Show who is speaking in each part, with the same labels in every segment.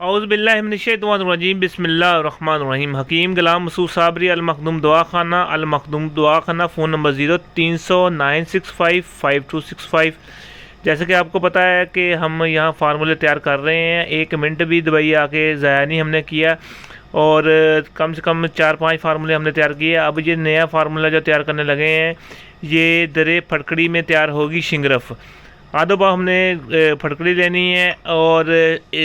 Speaker 1: औज़ुबिल्लाहिमिनश्शैतानिर्रजीम बिस्मिल्लाहिर्रहमानिर्रहीम। हकीम गुलाम मसूद साबरी अल मखदूम दवाखाना phone number 0309655265। जैसे कि आपको पता है कि हम यहाँ फार्मूले तैयार कर रहे हैं, 1 मिनट भी दुबई आके ज़ाया नहीं हमने किया और कम से कम 4-5 फार्मूले हमने तैयार किए। अब ये नया फार्मूला जो तैयार करने लगे हैं, ये दरे फटकड़ी में तैयार होगी शिंगरफ। आधो पाव हमने फटकड़ी लेनी है और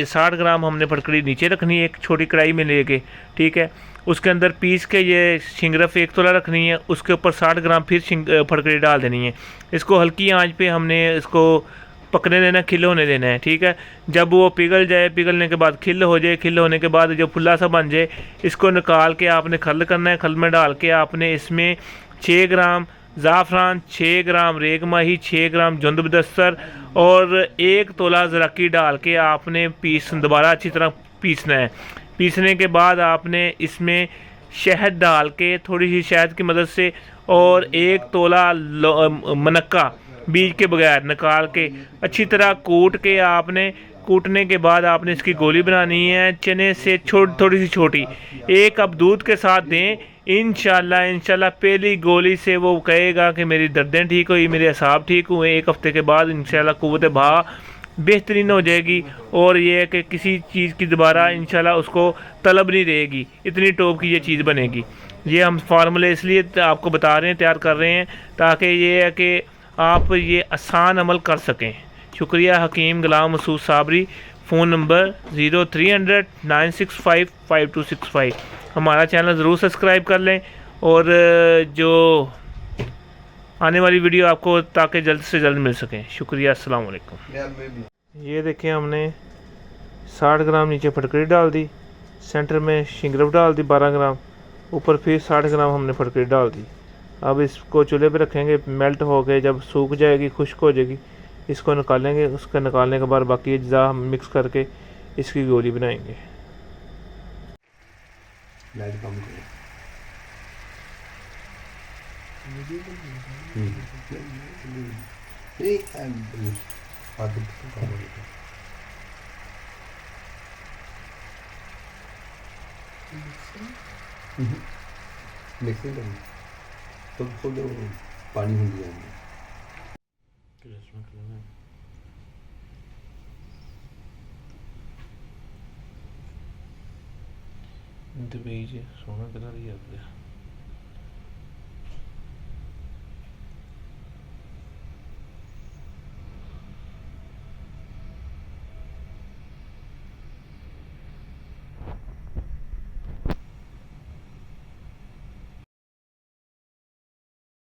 Speaker 1: 60 ग्राम हमने फटकड़ी नीचे रखनी है एक छोटी कढ़ाई में लेके, ठीक है। उसके अंदर पीस के ये शिंगरफ 1 तोला रखनी है, उसके ऊपर 60 ग्राम फिर फटकड़ी डाल देनी है। इसको हल्की आंच पे हमने इसको पकने देना, खिल होने देना है, ठीक है। जब वो पिघल जाए, पिघलने के बाद खिल हो जाए, खिल होने के बाद जो फुल्ला सा बन जाए, इसको निकाल के आपने खल करना है। खल में डाल के आपने इसमें 6 ग्राम ज़ाफ़रान, 6 ग्राम रेगमाही, 6 ग्राम जुंद-ब-दस्तर और 1 तोला ज़राकी डाल के आपने दोबारा अच्छी तरह पीसना है। पीसने के बाद आपने इसमें शहद डाल के, थोड़ी सी शहद की मदद से, और 1 तोला मनक्का बीज के बगैर निकाल के अच्छी तरह कूट के आपने, कूटने के बाद आपने इसकी गोली बनानी है चने से थोड़ी सी छोटी। 1 कप दूध के साथ दें, इंशाल्लाह पहली गोली से वो कहेगा कि मेरी दर्दें ठीक हुई, मेरे असाब ठीक हुए। 1 हफ्ते के बाद इंशाल्लाह कुव्वत भा बेहतरीन हो जाएगी और ये है कि किसी चीज़ की दोबारा इंशाल्लाह उसको तलब नहीं रहेगी, इतनी टॉप की ये चीज़ बनेगी। ये हम फार्मूले इसलिए आपको बता रहे हैं, तैयार कर रहे हैं, ताकि ये है कि आप ये आसान अमल कर सकें। शुक्रिया। हकीम गुलाम मसूद साबरी, फ़ोन नंबर 0300-965-5265। हमारा चैनल ज़रूर सब्सक्राइब कर लें और जो आने वाली वीडियो आपको ताकि जल्द से जल्द मिल सकें। शुक्रिया। अस्सलाम वालेकुम। ये देखें, हमने 60 ग्राम नीचे फटकड़ी डाल दी, सेंटर में शिंगरफ डाल दी 12 ग्राम, ऊपर फिर 60 ग्राम हमने फटकड़ी डाल दी। अब इसको चूल्हे पे रखेंगे, मेल्ट हो गए, जब सूख जाएगी, खुश्क हो जाएगी, इसको निकालेंगे। उसका निकालने के बाद बाकी अज्जा हम मिक्स करके इसकी गोली बनाएंगे।
Speaker 2: मिक्सिंग करनी तो खुद पानी हो जाएंगे।
Speaker 1: दुबई सोना कलर ही आ गया।